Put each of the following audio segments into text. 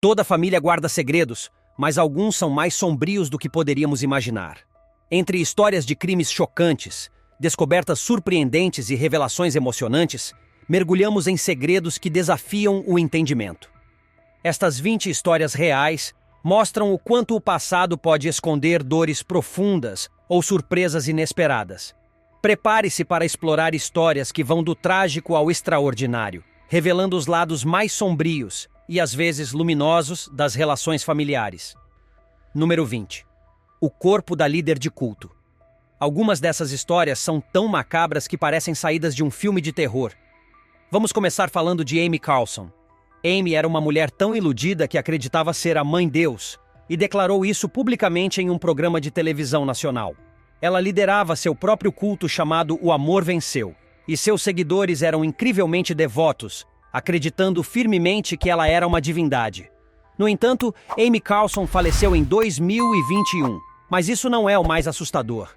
Toda família guarda segredos, mas alguns são mais sombrios do que poderíamos imaginar. Entre histórias de crimes chocantes, descobertas surpreendentes e revelações emocionantes, mergulhamos em segredos que desafiam o entendimento. Estas 20 histórias reais mostram o quanto o passado pode esconder dores profundas ou surpresas inesperadas. Prepare-se para explorar histórias que vão do trágico ao extraordinário, revelando os lados mais sombrios e às vezes luminosos das relações familiares. Número 20. O corpo da líder de culto. Algumas dessas histórias são tão macabras que parecem saídas de um filme de terror. Vamos começar falando de Amy Carlson. Amy era uma mulher tão iludida que acreditava ser a mãe-deus e declarou isso publicamente em um programa de televisão nacional. Ela liderava seu próprio culto chamado O Amor Venceu, e seus seguidores eram incrivelmente devotos, acreditando firmemente que ela era uma divindade. No entanto, Amy Carlson faleceu em 2021, mas isso não é o mais assustador.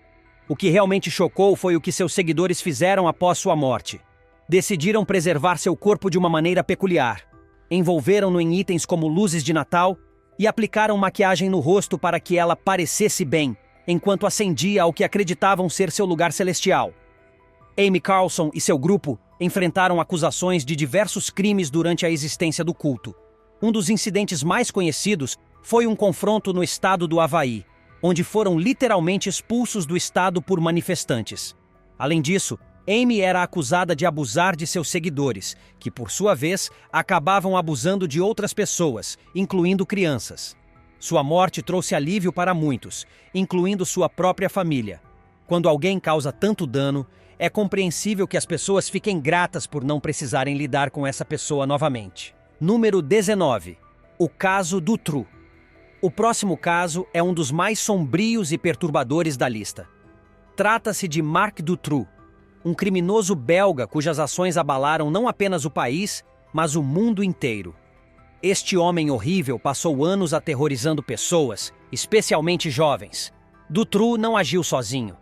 O que realmente chocou foi o que seus seguidores fizeram após sua morte. Decidiram preservar seu corpo de uma maneira peculiar. Envolveram-no em itens como luzes de Natal e aplicaram maquiagem no rosto para que ela parecesse bem, enquanto ascendia ao que acreditavam ser seu lugar celestial. Amy Carlson e seu grupo enfrentaram acusações de diversos crimes durante a existência do culto. Um dos incidentes mais conhecidos foi um confronto no estado do Havaí, onde foram literalmente expulsos do estado por manifestantes. Além disso, Amy era acusada de abusar de seus seguidores, que por sua vez acabavam abusando de outras pessoas, incluindo crianças. Sua morte trouxe alívio para muitos, incluindo sua própria família. Quando alguém causa tanto dano, é compreensível que as pessoas fiquem gratas por não precisarem lidar com essa pessoa novamente. Número 19. O caso Dutroux. O próximo caso é um dos mais sombrios e perturbadores da lista. Trata-se de Marc Dutroux, um criminoso belga cujas ações abalaram não apenas o país, mas o mundo inteiro. Este homem horrível passou anos aterrorizando pessoas, especialmente jovens. Dutroux não agiu sozinho.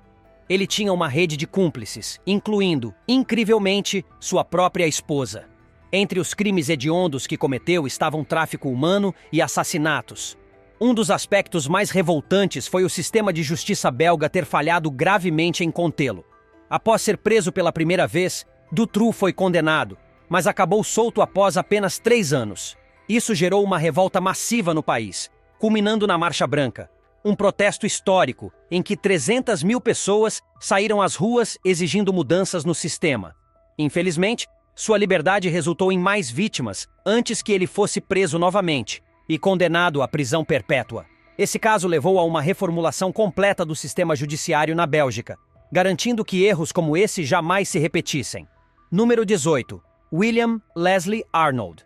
Ele tinha uma rede de cúmplices, incluindo, incrivelmente, sua própria esposa. Entre os crimes hediondos que cometeu estavam tráfico humano e assassinatos. Um dos aspectos mais revoltantes foi o sistema de justiça belga ter falhado gravemente em contê-lo. Após ser preso pela primeira vez, Dutroux foi condenado, mas acabou solto após apenas 3 anos. Isso gerou uma revolta massiva no país, culminando na Marcha Branca, um protesto histórico em que 300 mil pessoas saíram às ruas exigindo mudanças no sistema. Infelizmente, sua liberdade resultou em mais vítimas antes que ele fosse preso novamente e condenado à prisão perpétua. Esse caso levou a uma reformulação completa do sistema judiciário na Bélgica, garantindo que erros como esse jamais se repetissem. Número 18. William Leslie Arnold.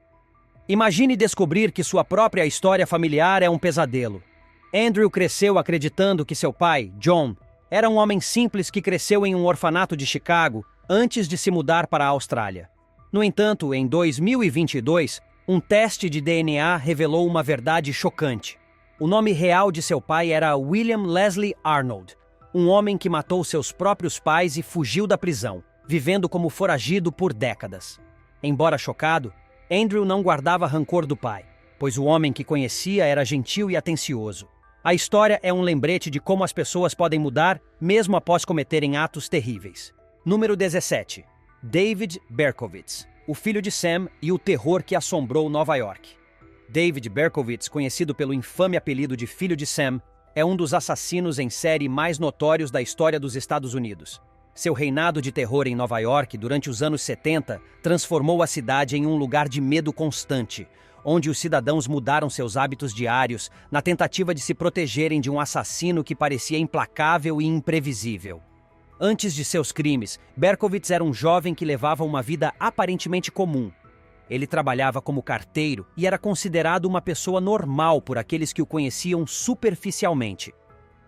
Imagine descobrir que sua própria história familiar é um pesadelo. Andrew cresceu acreditando que seu pai, John, era um homem simples que cresceu em um orfanato de Chicago antes de se mudar para a Austrália. No entanto, em 2022, um teste de DNA revelou uma verdade chocante. O nome real de seu pai era William Leslie Arnold, um homem que matou seus próprios pais e fugiu da prisão, vivendo como foragido por décadas. Embora chocado, Andrew não guardava rancor do pai, pois o homem que conhecia era gentil e atencioso. A história é um lembrete de como as pessoas podem mudar mesmo após cometerem atos terríveis. Número 17. David Berkowitz, o filho de Sam e o terror que assombrou Nova York. David Berkowitz, conhecido pelo infame apelido de Filho de Sam, é um dos assassinos em série mais notórios da história dos Estados Unidos. Seu reinado de terror em Nova York durante os anos 70 transformou a cidade em um lugar de medo constante, onde os cidadãos mudaram seus hábitos diários na tentativa de se protegerem de um assassino que parecia implacável e imprevisível. Antes de seus crimes, Berkowitz era um jovem que levava uma vida aparentemente comum. Ele trabalhava como carteiro e era considerado uma pessoa normal por aqueles que o conheciam superficialmente.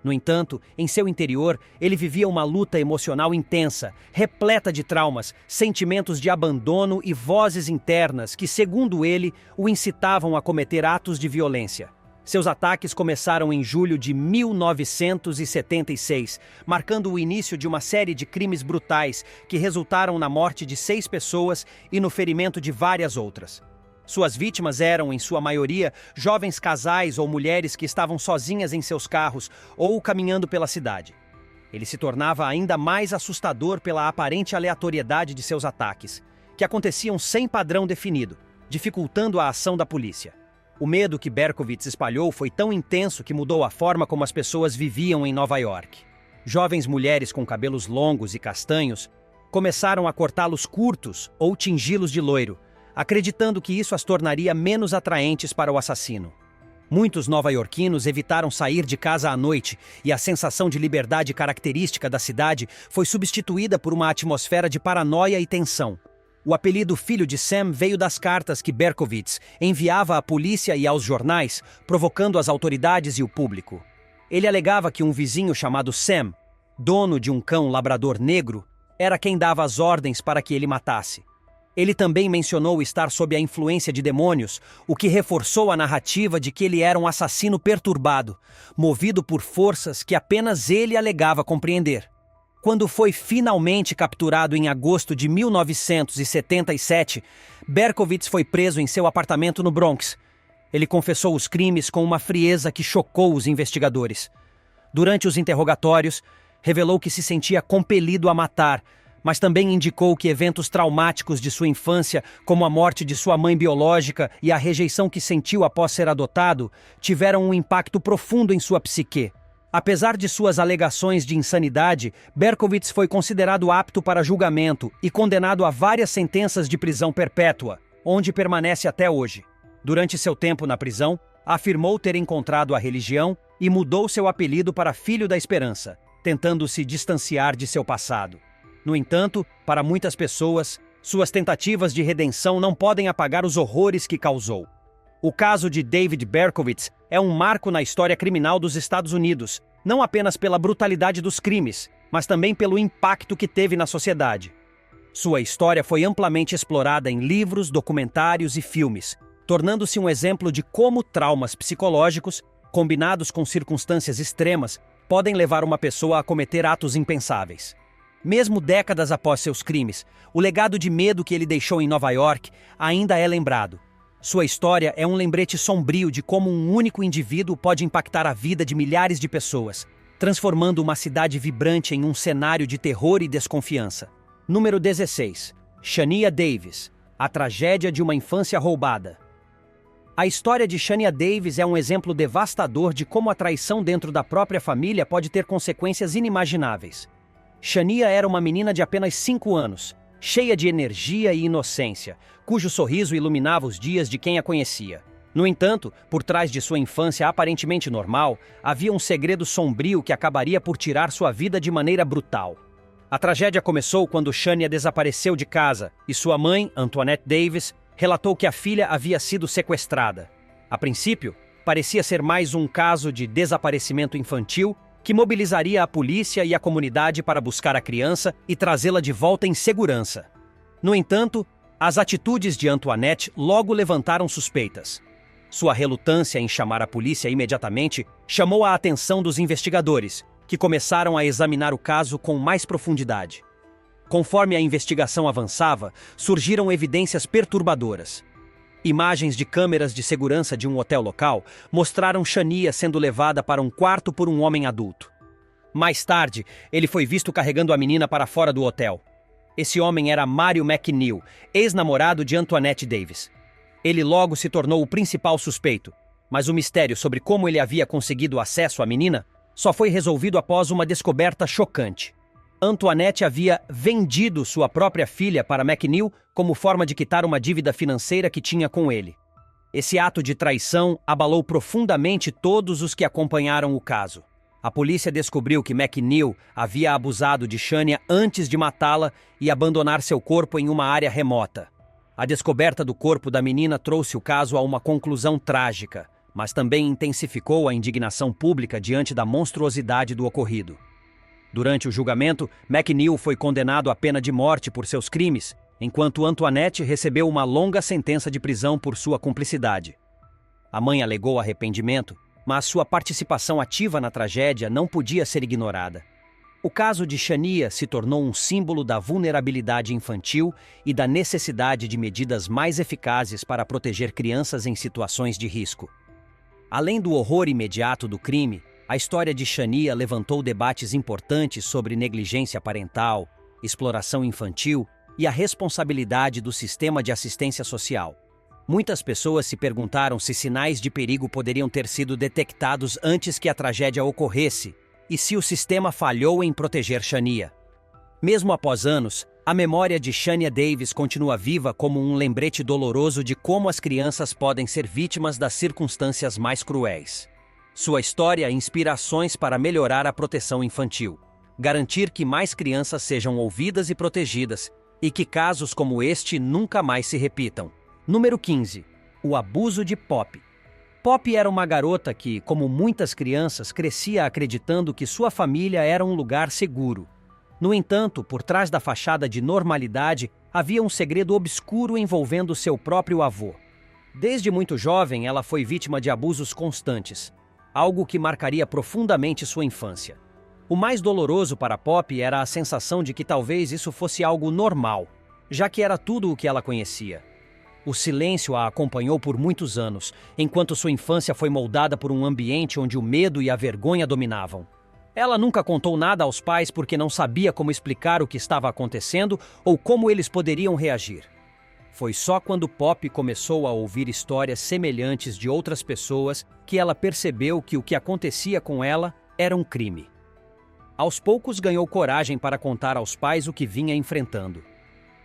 No entanto, em seu interior, ele vivia uma luta emocional intensa, repleta de traumas, sentimentos de abandono e vozes internas que, segundo ele, o incitavam a cometer atos de violência. Seus ataques começaram em julho de 1976, marcando o início de uma série de crimes brutais que resultaram na morte de 6 pessoas e no ferimento de várias outras. Suas vítimas eram, em sua maioria, jovens casais ou mulheres que estavam sozinhas em seus carros ou caminhando pela cidade. Ele se tornava ainda mais assustador pela aparente aleatoriedade de seus ataques, que aconteciam sem padrão definido, dificultando a ação da polícia. O medo que Berkowitz espalhou foi tão intenso que mudou a forma como as pessoas viviam em Nova York. Jovens mulheres com cabelos longos e castanhos começaram a cortá-los curtos ou tingi-los de loiro, acreditando que isso as tornaria menos atraentes para o assassino. Muitos nova-iorquinos evitaram sair de casa à noite e a sensação de liberdade característica da cidade foi substituída por uma atmosfera de paranoia e tensão. O apelido Filho de Sam veio das cartas que Berkowitz enviava à polícia e aos jornais, provocando as autoridades e o público. Ele alegava que um vizinho chamado Sam, dono de um cão labrador negro, era quem dava as ordens para que ele matasse. Ele também mencionou estar sob a influência de demônios, o que reforçou a narrativa de que ele era um assassino perturbado, movido por forças que apenas ele alegava compreender. Quando foi finalmente capturado em agosto de 1977, Berkowitz foi preso em seu apartamento no Bronx. Ele confessou os crimes com uma frieza que chocou os investigadores. Durante os interrogatórios, revelou que se sentia compelido a matar, mas também indicou que eventos traumáticos de sua infância, como a morte de sua mãe biológica e a rejeição que sentiu após ser adotado, tiveram um impacto profundo em sua psique. Apesar de suas alegações de insanidade, Berkowitz foi considerado apto para julgamento e condenado a várias sentenças de prisão perpétua, onde permanece até hoje. Durante seu tempo na prisão, afirmou ter encontrado a religião e mudou seu apelido para Filho da Esperança, tentando se distanciar de seu passado. No entanto, para muitas pessoas, suas tentativas de redenção não podem apagar os horrores que causou. O caso de David Berkowitz é um marco na história criminal dos Estados Unidos, não apenas pela brutalidade dos crimes, mas também pelo impacto que teve na sociedade. Sua história foi amplamente explorada em livros, documentários e filmes, tornando-se um exemplo de como traumas psicológicos, combinados com circunstâncias extremas, podem levar uma pessoa a cometer atos impensáveis. Mesmo décadas após seus crimes, o legado de medo que ele deixou em Nova York ainda é lembrado. Sua história é um lembrete sombrio de como um único indivíduo pode impactar a vida de milhares de pessoas, transformando uma cidade vibrante em um cenário de terror e desconfiança. Número 16. Shania Davis. A tragédia de uma infância roubada. A história de Shania Davis é um exemplo devastador de como a traição dentro da própria família pode ter consequências inimagináveis. Shania era uma menina de apenas 5 anos, cheia de energia e inocência, cujo sorriso iluminava os dias de quem a conhecia. No entanto, por trás de sua infância aparentemente normal, havia um segredo sombrio que acabaria por tirar sua vida de maneira brutal. A tragédia começou quando Shania desapareceu de casa e sua mãe, Antoinette Davis, relatou que a filha havia sido sequestrada. A princípio, parecia ser mais um caso de desaparecimento infantil que mobilizaria a polícia e a comunidade para buscar a criança e trazê-la de volta em segurança. No entanto, as atitudes de Antoinette logo levantaram suspeitas. Sua relutância em chamar a polícia imediatamente chamou a atenção dos investigadores, que começaram a examinar o caso com mais profundidade. Conforme a investigação avançava, surgiram evidências perturbadoras. Imagens de câmeras de segurança de um hotel local mostraram Shania sendo levada para um quarto por um homem adulto. Mais tarde, ele foi visto carregando a menina para fora do hotel. Esse homem era Mario McNeil, ex-namorado de Antoinette Davis. Ele logo se tornou o principal suspeito, mas o mistério sobre como ele havia conseguido acesso à menina só foi resolvido após uma descoberta chocante. Antoinette havia vendido sua própria filha para McNeil como forma de quitar uma dívida financeira que tinha com ele. Esse ato de traição abalou profundamente todos os que acompanharam o caso. A polícia descobriu que McNeil havia abusado de Shania antes de matá-la e abandonar seu corpo em uma área remota. A descoberta do corpo da menina trouxe o caso a uma conclusão trágica, mas também intensificou a indignação pública diante da monstruosidade do ocorrido. Durante o julgamento, McNeil foi condenado à pena de morte por seus crimes, enquanto Antoinette recebeu uma longa sentença de prisão por sua cumplicidade. A mãe alegou arrependimento, mas sua participação ativa na tragédia não podia ser ignorada. O caso de Shania se tornou um símbolo da vulnerabilidade infantil e da necessidade de medidas mais eficazes para proteger crianças em situações de risco. Além do horror imediato do crime, a história de Shania levantou debates importantes sobre negligência parental, exploração infantil e a responsabilidade do sistema de assistência social. Muitas pessoas se perguntaram se sinais de perigo poderiam ter sido detectados antes que a tragédia ocorresse e se o sistema falhou em proteger Shania. Mesmo após anos, a memória de Shania Davis continua viva como um lembrete doloroso de como as crianças podem ser vítimas das circunstâncias mais cruéis. Sua história inspira ações para melhorar a proteção infantil, garantir que mais crianças sejam ouvidas e protegidas e que casos como este nunca mais se repitam. Número 15. O abuso de Poppy. Poppy era uma garota que, como muitas crianças, crescia acreditando que sua família era um lugar seguro. No entanto, por trás da fachada de normalidade, havia um segredo obscuro envolvendo seu próprio avô. Desde muito jovem, ela foi vítima de abusos constantes, algo que marcaria profundamente sua infância. O mais doloroso para Poppy era a sensação de que talvez isso fosse algo normal, já que era tudo o que ela conhecia. O silêncio a acompanhou por muitos anos, enquanto sua infância foi moldada por um ambiente onde o medo e a vergonha dominavam. Ela nunca contou nada aos pais porque não sabia como explicar o que estava acontecendo ou como eles poderiam reagir. Foi só quando Poppy começou a ouvir histórias semelhantes de outras pessoas que ela percebeu que o que acontecia com ela era um crime. Aos poucos ganhou coragem para contar aos pais o que vinha enfrentando.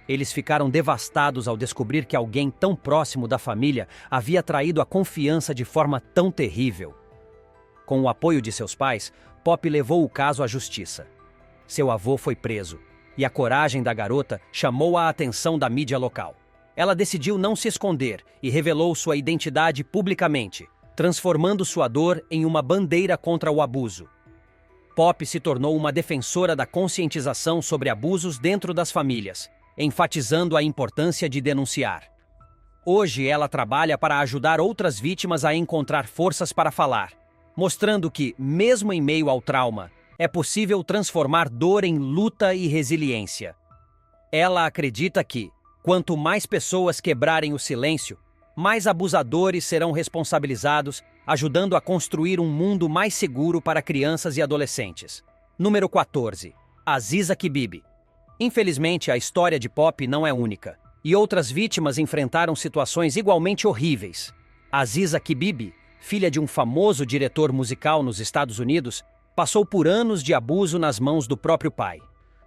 Eles ficaram devastados ao descobrir que alguém tão próximo da família havia traído a confiança de forma tão terrível. Com o apoio de seus pais, Poppy levou o caso à justiça. Seu avô foi preso, e a coragem da garota chamou a atenção da mídia local. Ela decidiu não se esconder e revelou sua identidade publicamente, transformando sua dor em uma bandeira contra o abuso. Poppy se tornou uma defensora da conscientização sobre abusos dentro das famílias, enfatizando a importância de denunciar. Hoje ela trabalha para ajudar outras vítimas a encontrar forças para falar, mostrando que, mesmo em meio ao trauma, é possível transformar dor em luta e resiliência. Ela acredita que, quanto mais pessoas quebrarem o silêncio, mais abusadores serão responsabilizados, ajudando a construir um mundo mais seguro para crianças e adolescentes. Número 14. Aziza Kibibi. Infelizmente, a história de Poppy não é única, e outras vítimas enfrentaram situações igualmente horríveis. Aziza Kibibi, filha de um famoso diretor musical nos Estados Unidos, passou por anos de abuso nas mãos do próprio pai.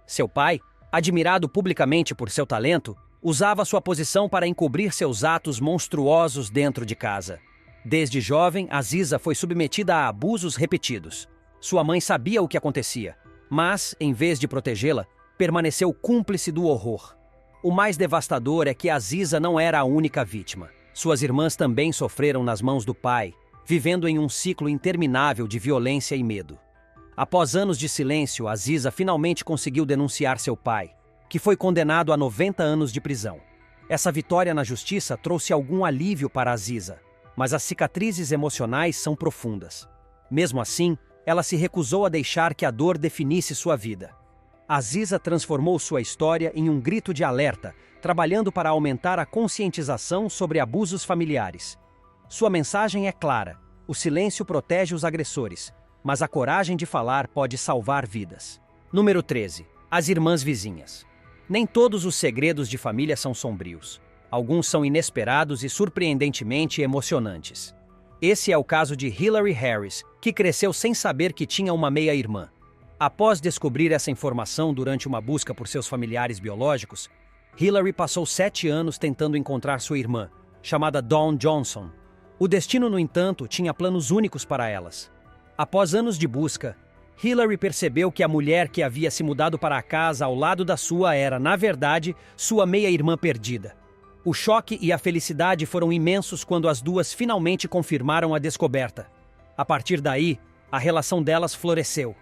Seu pai, admirado publicamente por seu talento, usava sua posição para encobrir seus atos monstruosos dentro de casa. Desde jovem, Aziza foi submetida a abusos repetidos. Sua mãe sabia o que acontecia, mas, em vez de protegê-la, permaneceu cúmplice do horror. O mais devastador é que Aziza não era a única vítima. Suas irmãs também sofreram nas mãos do pai, vivendo em um ciclo interminável de violência e medo. Após anos de silêncio, Aziza finalmente conseguiu denunciar seu pai, que foi condenado a 90 anos de prisão. Essa vitória na justiça trouxe algum alívio para Aziza, mas as cicatrizes emocionais são profundas. Mesmo assim, ela se recusou a deixar que a dor definisse sua vida. Aziza transformou sua história em um grito de alerta, trabalhando para aumentar a conscientização sobre abusos familiares. Sua mensagem é clara: o silêncio protege os agressores, mas a coragem de falar pode salvar vidas. Número 13. As irmãs vizinhas. Nem todos os segredos de família são sombrios. Alguns são inesperados e surpreendentemente emocionantes. Esse é o caso de Hillary Harris, que cresceu sem saber que tinha uma meia-irmã. Após descobrir essa informação durante uma busca por seus familiares biológicos, Hillary passou 7 anos tentando encontrar sua irmã, chamada Dawn Johnson. O destino, no entanto, tinha planos únicos para elas. Após anos de busca, Hillary percebeu que a mulher que havia se mudado para a casa ao lado da sua era, na verdade, sua meia-irmã perdida. O choque e a felicidade foram imensos quando as duas finalmente confirmaram a descoberta. A partir daí, a relação delas floresceu.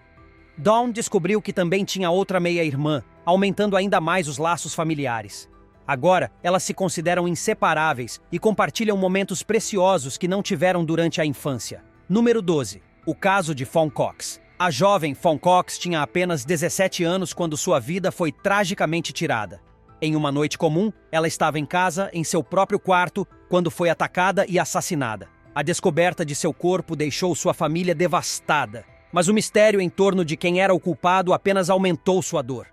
Dawn descobriu que também tinha outra meia-irmã, aumentando ainda mais os laços familiares. Agora, elas se consideram inseparáveis e compartilham momentos preciosos que não tiveram durante a infância. Número 12. O caso de Fawn Cox. A jovem Fawn Cox tinha apenas 17 anos quando sua vida foi tragicamente tirada. Em uma noite comum, ela estava em casa, em seu próprio quarto, quando foi atacada e assassinada. A descoberta de seu corpo deixou sua família devastada, mas o mistério em torno de quem era o culpado apenas aumentou sua dor.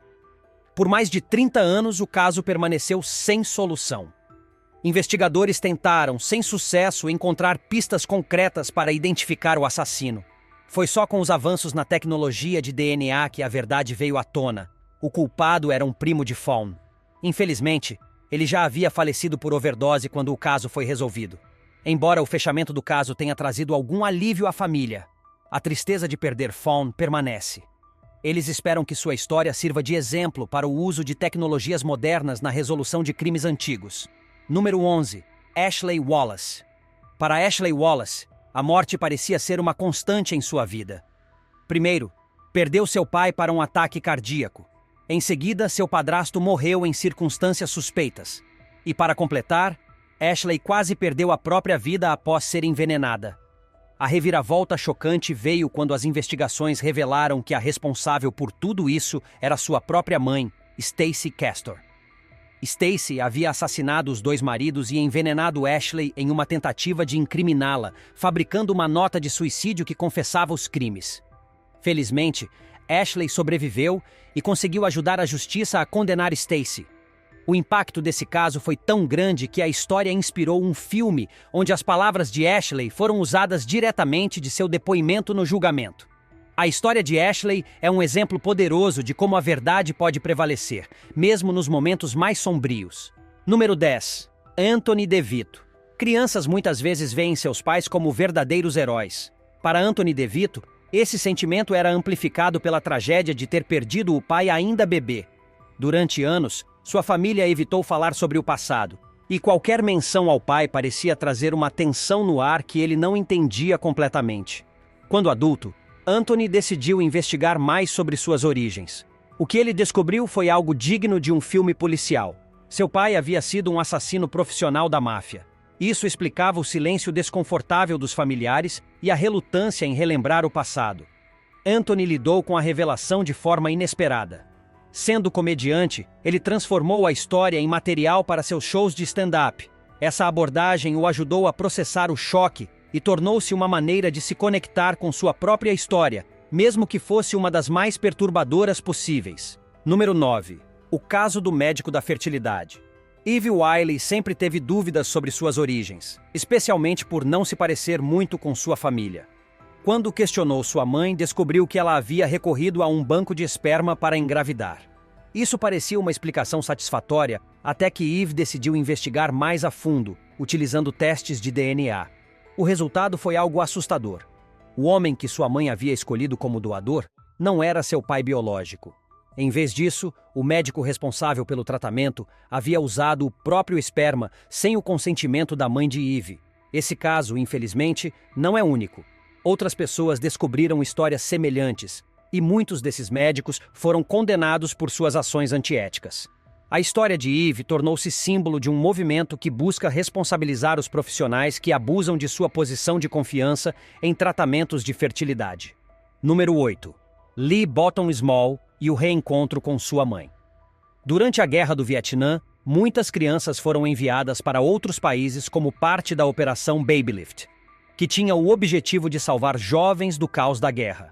Por mais de 30 anos, o caso permaneceu sem solução. Investigadores tentaram, sem sucesso, encontrar pistas concretas para identificar o assassino. Foi só com os avanços na tecnologia de DNA que a verdade veio à tona. O culpado era um primo de Fawn. Infelizmente, ele já havia falecido por overdose quando o caso foi resolvido. Embora o fechamento do caso tenha trazido algum alívio à família, a tristeza de perder Fawn permanece. Eles esperam que sua história sirva de exemplo para o uso de tecnologias modernas na resolução de crimes antigos. Número 11. Ashley Wallace. Para Ashley Wallace, a morte parecia ser uma constante em sua vida. Primeiro, perdeu seu pai para um ataque cardíaco. Em seguida, seu padrasto morreu em circunstâncias suspeitas. E para completar, Ashley quase perdeu a própria vida após ser envenenada. A reviravolta chocante veio quando as investigações revelaram que a responsável por tudo isso era sua própria mãe, Stacey Castor. Stacey havia assassinado os dois maridos e envenenado Ashley em uma tentativa de incriminá-la, fabricando uma nota de suicídio que confessava os crimes. Felizmente, Ashley sobreviveu e conseguiu ajudar a justiça a condenar Stacey. O impacto desse caso foi tão grande que a história inspirou um filme onde as palavras de Ashley foram usadas diretamente de seu depoimento no julgamento. A história de Ashley é um exemplo poderoso de como a verdade pode prevalecer, mesmo nos momentos mais sombrios. Número 10. Anthony DeVito. Crianças muitas vezes veem seus pais como verdadeiros heróis. Para Anthony DeVito, esse sentimento era amplificado pela tragédia de ter perdido o pai ainda bebê. Durante anos, sua família evitou falar sobre o passado, e qualquer menção ao pai parecia trazer uma tensão no ar que ele não entendia completamente. Quando adulto, Anthony decidiu investigar mais sobre suas origens. O que ele descobriu foi algo digno de um filme policial. Seu pai havia sido um assassino profissional da máfia. Isso explicava o silêncio desconfortável dos familiares e a relutância em relembrar o passado. Anthony lidou com a revelação de forma inesperada. Sendo comediante, ele transformou a história em material para seus shows de stand-up. Essa abordagem o ajudou a processar o choque e tornou-se uma maneira de se conectar com sua própria história, mesmo que fosse uma das mais perturbadoras possíveis. Número 9. O caso do médico da fertilidade. Eve Wiley sempre teve dúvidas sobre suas origens, especialmente por não se parecer muito com sua família. Quando questionou sua mãe, descobriu que ela havia recorrido a um banco de esperma para engravidar. Isso parecia uma explicação satisfatória, até que Eve decidiu investigar mais a fundo, utilizando testes de DNA. O resultado foi algo assustador. O homem que sua mãe havia escolhido como doador não era seu pai biológico. Em vez disso, o médico responsável pelo tratamento havia usado o próprio esperma sem o consentimento da mãe de Eve. Esse caso, infelizmente, não é único. Outras pessoas descobriram histórias semelhantes, e muitos desses médicos foram condenados por suas ações antiéticas. A história de Eve tornou-se símbolo de um movimento que busca responsabilizar os profissionais que abusam de sua posição de confiança em tratamentos de fertilidade. Número 8. Lee Bottom Small e o reencontro com sua mãe. Durante a Guerra do Vietnã, muitas crianças foram enviadas para outros países como parte da Operação Babylift, que tinha o objetivo de salvar jovens do caos da guerra.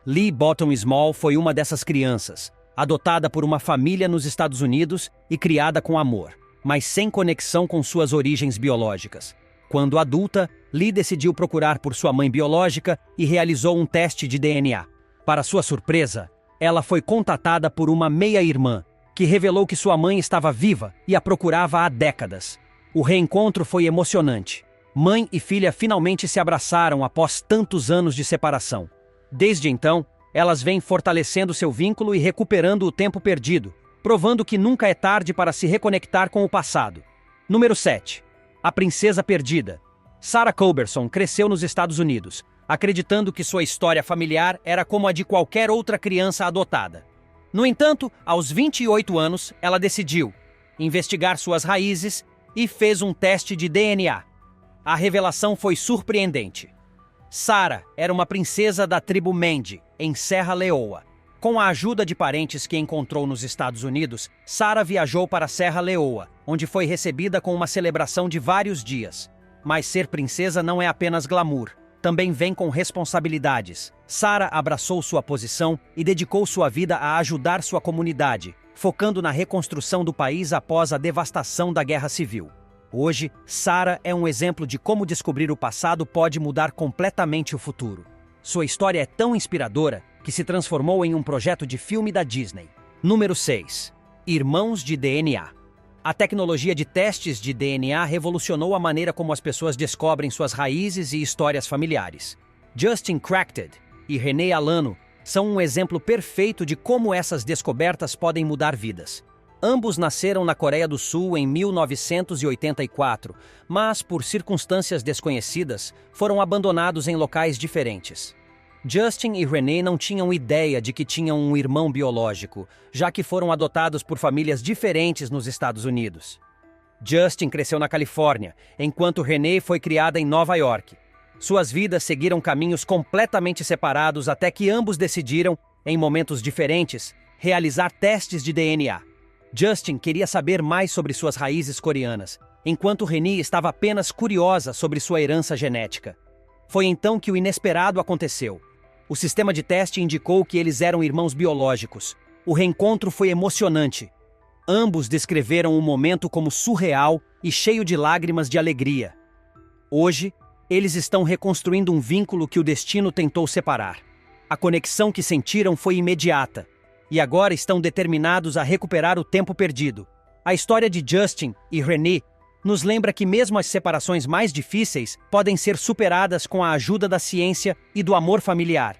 Lee Bottom Small foi uma dessas crianças, adotada por uma família nos Estados Unidos e criada com amor, mas sem conexão com suas origens biológicas. Quando adulta, Lee decidiu procurar por sua mãe biológica e realizou um teste de DNA. Para sua surpresa, ela foi contatada por uma meia-irmã, que revelou que sua mãe estava viva e a procurava há décadas. O reencontro foi emocionante. Mãe e filha finalmente se abraçaram após tantos anos de separação. Desde então, elas vêm fortalecendo seu vínculo e recuperando o tempo perdido, provando que nunca é tarde para se reconectar com o passado. Número 7. A Princesa Perdida. Sarah Culberson cresceu nos Estados Unidos, acreditando que sua história familiar era como a de qualquer outra criança adotada. No entanto, aos 28 anos, ela decidiu investigar suas raízes e fez um teste de DNA. A revelação foi surpreendente. Sarah era uma princesa da tribo Mende, em Serra Leoa. Com a ajuda de parentes que encontrou nos Estados Unidos, Sarah viajou para Serra Leoa, onde foi recebida com uma celebração de vários dias. Mas ser princesa não é apenas glamour, também vem com responsabilidades. Sarah abraçou sua posição e dedicou sua vida a ajudar sua comunidade, focando na reconstrução do país após a devastação da Guerra Civil. Hoje, Sarah é um exemplo de como descobrir o passado pode mudar completamente o futuro. Sua história é tão inspiradora que se transformou em um projeto de filme da Disney. Número 6. Irmãos de DNA. A tecnologia de testes de DNA revolucionou a maneira como as pessoas descobrem suas raízes e histórias familiares. Justin Crackted e René Alano são um exemplo perfeito de como essas descobertas podem mudar vidas. Ambos nasceram na Coreia do Sul em 1984, mas, por circunstâncias desconhecidas, foram abandonados em locais diferentes. Justin e René não tinham ideia de que tinham um irmão biológico, já que foram adotados por famílias diferentes nos Estados Unidos. Justin cresceu na Califórnia, enquanto René foi criada em Nova York. Suas vidas seguiram caminhos completamente separados até que ambos decidiram, em momentos diferentes, realizar testes de DNA. Justin queria saber mais sobre suas raízes coreanas, enquanto René estava apenas curiosa sobre sua herança genética. Foi então que o inesperado aconteceu. O sistema de teste indicou que eles eram irmãos biológicos. O reencontro foi emocionante. Ambos descreveram o momento como surreal e cheio de lágrimas de alegria. Hoje, eles estão reconstruindo um vínculo que o destino tentou separar. A conexão que sentiram foi imediata, e agora estão determinados a recuperar o tempo perdido. A história de Justin e René nos lembra que mesmo as separações mais difíceis podem ser superadas com a ajuda da ciência e do amor familiar.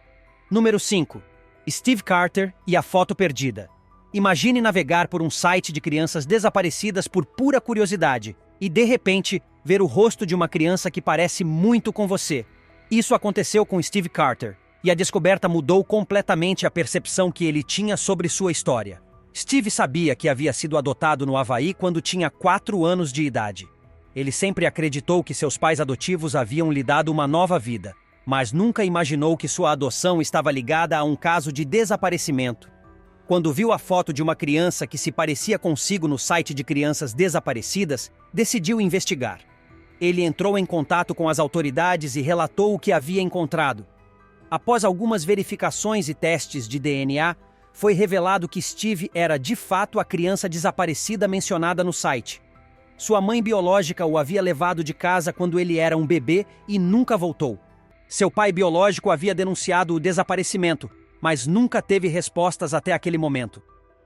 Número 5. Steve Carter e a foto perdida. Imagine navegar por um site de crianças desaparecidas por pura curiosidade e, de repente, ver o rosto de uma criança que parece muito com você. Isso aconteceu com Steve Carter, e a descoberta mudou completamente a percepção que ele tinha sobre sua história. Steve sabia que havia sido adotado no Havaí quando tinha 4 anos de idade. Ele sempre acreditou que seus pais adotivos haviam lhe dado uma nova vida, mas nunca imaginou que sua adoção estava ligada a um caso de desaparecimento. Quando viu a foto de uma criança que se parecia consigo no site de crianças desaparecidas, decidiu investigar. Ele entrou em contato com as autoridades e relatou o que havia encontrado. Após algumas verificações e testes de DNA, foi revelado que Steve era de fato a criança desaparecida mencionada no site. Sua mãe biológica o havia levado de casa quando ele era um bebê e nunca voltou. Seu pai biológico havia denunciado o desaparecimento, mas nunca teve respostas até aquele momento.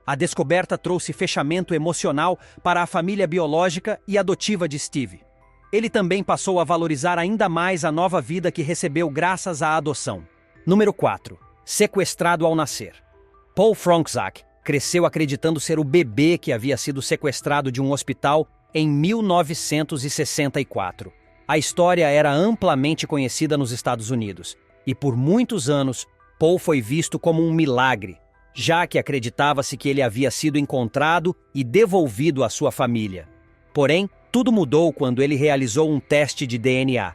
A descoberta trouxe fechamento emocional para a família biológica e adotiva de Steve. Ele também passou a valorizar ainda mais a nova vida que recebeu graças à adoção. Número 4. Sequestrado ao nascer. Paul Fronczak cresceu acreditando ser o bebê que havia sido sequestrado de um hospital em 1964. A história era amplamente conhecida nos Estados Unidos, e por muitos anos, Paul foi visto como um milagre, já que acreditava-se que ele havia sido encontrado e devolvido à sua família. Porém, tudo mudou quando ele realizou um teste de DNA.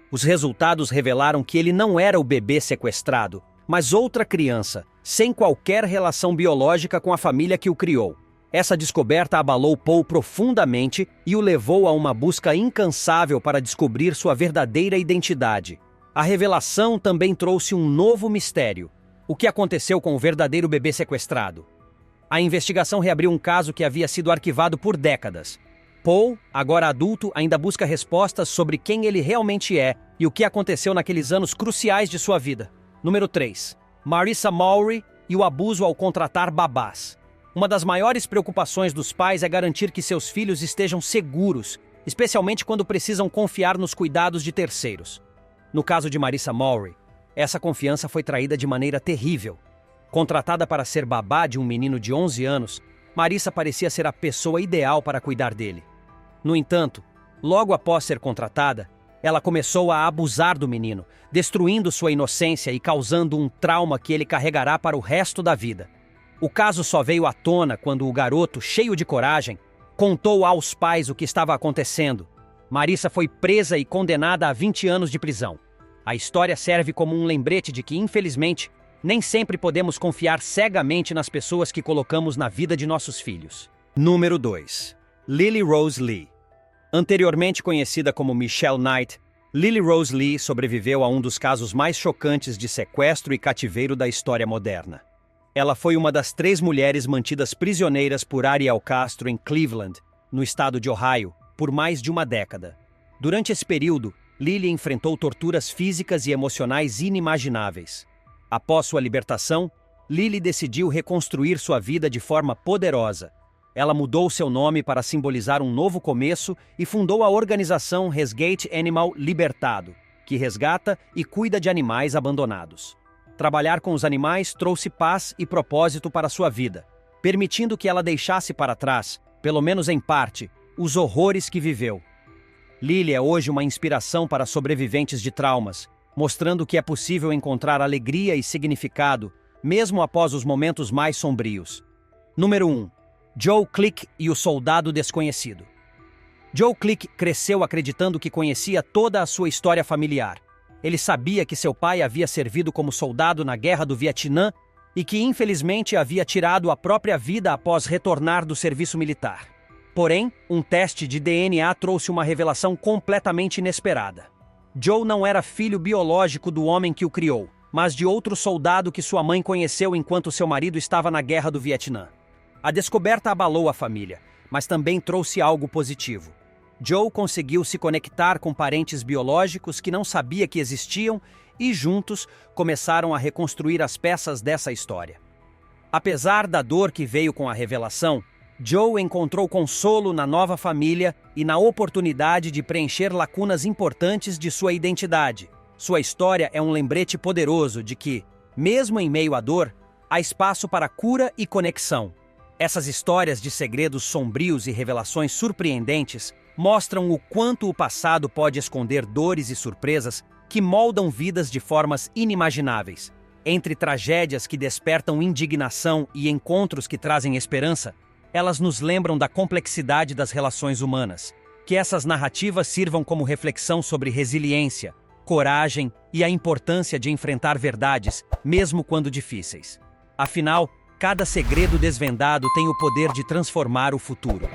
Os resultados revelaram que ele não era o bebê sequestrado, mas outra criança, sem qualquer relação biológica com a família que o criou. Essa descoberta abalou Paul profundamente e o levou a uma busca incansável para descobrir sua verdadeira identidade. A revelação também trouxe um novo mistério: o que aconteceu com o verdadeiro bebê sequestrado? A investigação reabriu um caso que havia sido arquivado por décadas. Paul, agora adulto, ainda busca respostas sobre quem ele realmente é e o que aconteceu naqueles anos cruciais de sua vida. Número 3. Marissa Mowry e o abuso ao contratar babás. Uma das maiores preocupações dos pais é garantir que seus filhos estejam seguros, especialmente quando precisam confiar nos cuidados de terceiros. No caso de Marissa Mowry, essa confiança foi traída de maneira terrível. Contratada para ser babá de um menino de 11 anos, Marissa parecia ser a pessoa ideal para cuidar dele. No entanto, logo após ser contratada, ela começou a abusar do menino, destruindo sua inocência e causando um trauma que ele carregará para o resto da vida. O caso só veio à tona quando o garoto, cheio de coragem, contou aos pais o que estava acontecendo. Marissa foi presa e condenada a 20 anos de prisão. A história serve como um lembrete de que, infelizmente, nem sempre podemos confiar cegamente nas pessoas que colocamos na vida de nossos filhos. Número 2. Lily Rose Lee. Anteriormente conhecida como Michelle Knight, Lily Rose Lee sobreviveu a um dos casos mais chocantes de sequestro e cativeiro da história moderna. Ela foi uma das 3 mulheres mantidas prisioneiras por Ariel Castro em Cleveland, no estado de Ohio, por mais de uma década. Durante esse período, Lily enfrentou torturas físicas e emocionais inimagináveis. Após sua libertação, Lily decidiu reconstruir sua vida de forma poderosa. Ela mudou seu nome para simbolizar um novo começo e fundou a organização Resgate Animal Libertado, que resgata e cuida de animais abandonados. Trabalhar com os animais trouxe paz e propósito para sua vida, permitindo que ela deixasse para trás, pelo menos em parte, os horrores que viveu. Lily é hoje uma inspiração para sobreviventes de traumas, mostrando que é possível encontrar alegria e significado, mesmo após os momentos mais sombrios. Número 1. Joe Click e o Soldado Desconhecido. Joe Click cresceu acreditando que conhecia toda a sua história familiar. Ele sabia que seu pai havia servido como soldado na Guerra do Vietnã e que, infelizmente, havia tirado a própria vida após retornar do serviço militar. Porém, um teste de DNA trouxe uma revelação completamente inesperada. Joe não era filho biológico do homem que o criou, mas de outro soldado que sua mãe conheceu enquanto seu marido estava na Guerra do Vietnã. A descoberta abalou a família, mas também trouxe algo positivo. Joe conseguiu se conectar com parentes biológicos que não sabia que existiam e, juntos, começaram a reconstruir as peças dessa história. Apesar da dor que veio com a revelação, Joe encontrou consolo na nova família e na oportunidade de preencher lacunas importantes de sua identidade. Sua história é um lembrete poderoso de que, mesmo em meio à dor, há espaço para cura e conexão. Essas histórias de segredos sombrios e revelações surpreendentes mostram o quanto o passado pode esconder dores e surpresas que moldam vidas de formas inimagináveis. Entre tragédias que despertam indignação e encontros que trazem esperança, elas nos lembram da complexidade das relações humanas. Que essas narrativas sirvam como reflexão sobre resiliência, coragem e a importância de enfrentar verdades, mesmo quando difíceis. Afinal, cada segredo desvendado tem o poder de transformar o futuro.